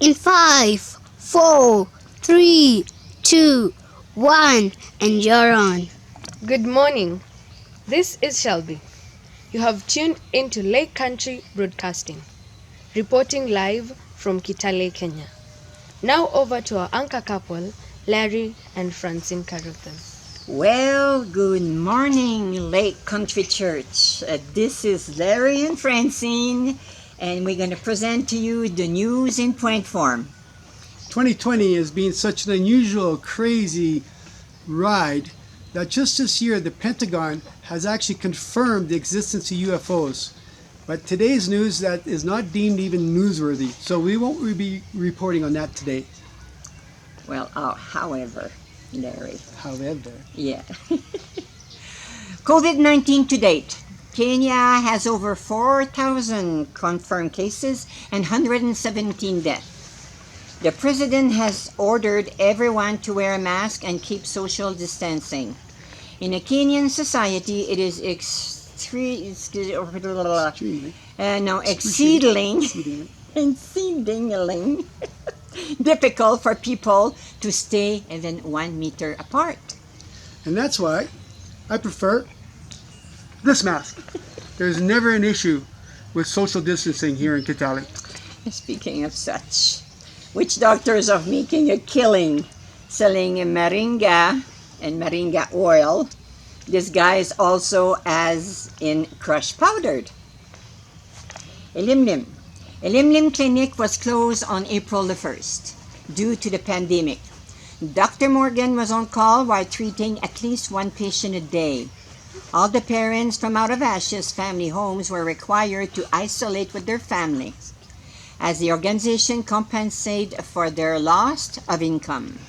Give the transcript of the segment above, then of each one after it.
In 5, 4, 3, 2, 1, and you're on. Good morning. This is Shelby. You have tuned into Lake Country Broadcasting, reporting live from Kitale, Kenya. Now over to our anchor couple, Larry and Francine Carruthers. Well, good morning, Lake Country Church. This is Larry and Francine, and we're going to present to you the news in point form. 2020 has been such an unusual, crazy ride that just this year the Pentagon has actually confirmed the existence of UFOs. But today's news that is not deemed even newsworthy, so we won't be reporting on that today. Well, however, Larry. However, Yeah. COVID-19 to date. Kenya has over 4,000 confirmed cases and 117 deaths. The president has ordered everyone to wear a mask and keep social distancing. In a Kenyan society, it is exceedingly difficult for people to stay even 1 meter apart. and that's why I prefer this mask. There's never an issue with social distancing here in Kitale. Speaking of such, witch doctors are making a killing selling moringa and moringa oil, disguised also as in crushed powdered. Elimlim. Elimlim Clinic was closed on April the 1st due to the pandemic. Dr. Morgan was on call while treating at least one patient a day. All the parents from Out of Ashes family homes were required to isolate with their families as the organization compensated for their loss of income.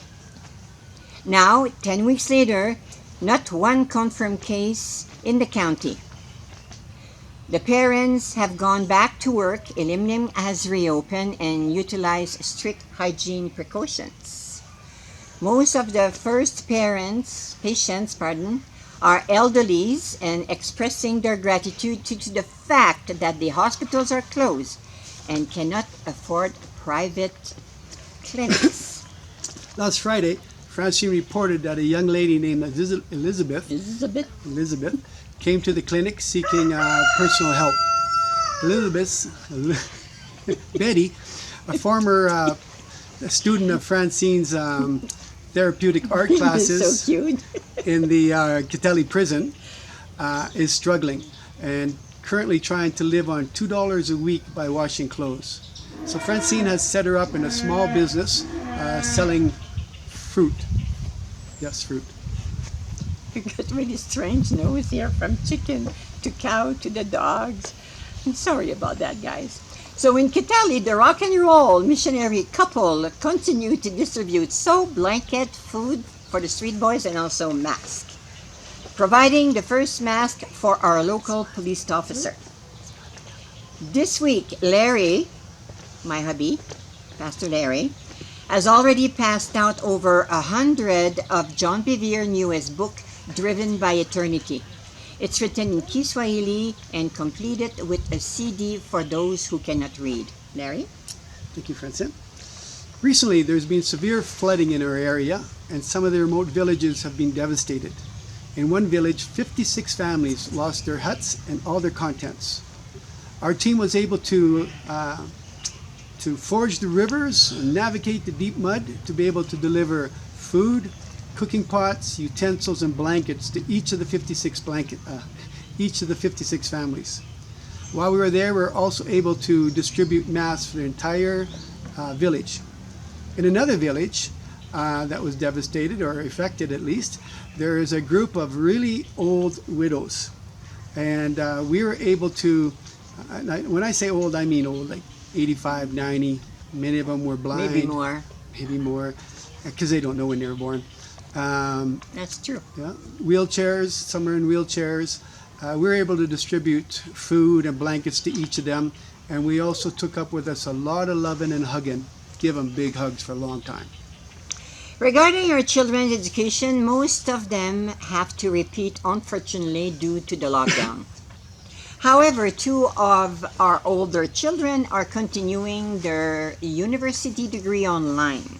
Now, 10 weeks later, not one confirmed case in the county. The parents have gone back to work. Elimlim has reopened and utilized strict hygiene precautions. Most of the first patients, are elderlies and expressing their gratitude to the fact that the hospitals are closed and cannot afford private clinics. Last Friday, Francine reported that a young lady named Elizabeth came to the clinic seeking personal help. Betty, a former student of Francine's therapeutic art classes So cute. in the Kitale prison, is struggling and currently trying to live on $2 a week by washing clothes. So Francine has set her up in a small business selling fruit. Yes, fruit. You got really strange nose here, from chicken to cow to the dogs. I'm sorry about that, guys. So in Kitale, the rock and roll missionary couple continue to distribute soap, blanket, food for the street boys, and also masks, providing the first mask for our local police officer. This week, Larry, my hubby, Pastor Larry, has already passed out over 100 of John Bevere's newest book, Driven by Eternity. It's written in Kiswahili and completed with a CD for those who cannot read. Larry? Thank you, Francine. Recently, there's been severe flooding in our area, and some of the remote villages have been devastated. In one village, 56 families lost their huts and all their contents. Our team was able to forge the rivers and navigate the deep mud to be able to deliver food, cooking pots, utensils, and blankets to each of the 56 families. While we were there, we were also able to distribute masks for the entire village. In another village that was devastated, or affected at least, there is a group of really old widows. And we were able to, when I say old, I mean old, like 85, 90. Many of them were blind. Maybe more. Maybe more, because they don't know when they were born. That's true. Yeah, wheelchairs, some are in wheelchairs. We were able to distribute food and blankets to each of them. And we also took up with us a lot of loving and hugging. Give them big hugs for a long time. Regarding our children's education, most of them have to repeat, unfortunately, due to the lockdown. However, two of our older children are continuing their university degree online.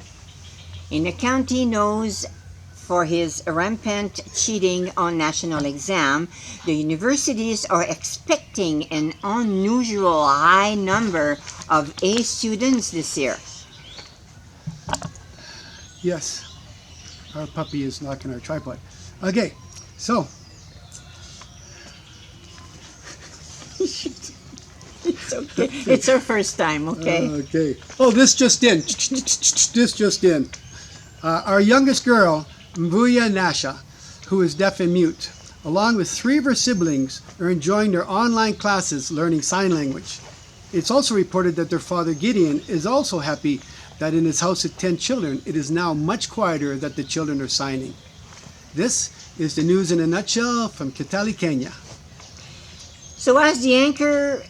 In a county knows for his rampant cheating on national exam, the universities are expecting an unusual high number of A students this year. Yes, our puppy is knocking our tripod. Okay, so It's okay. It's our first time, okay? okay. Oh, this just in. This just in. Our youngest girl, Mbuya Nasha, who is deaf and mute, along with three of her siblings, are enjoying their online classes learning sign language. It's also reported that their father, Gideon, is also happy that in his house of 10 children, it is now much quieter that the children are signing. This is the news in a nutshell from Kitale, Kenya. So as the anchor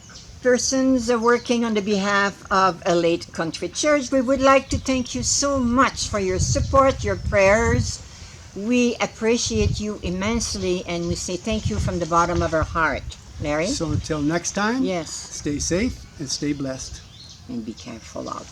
persons are working on the behalf of a late country church, we would like to thank you so much for your support, your prayers. We appreciate you immensely, and we say thank you from the bottom of our heart. Larry? So until next time, Yes, stay safe and stay blessed. and be careful out there.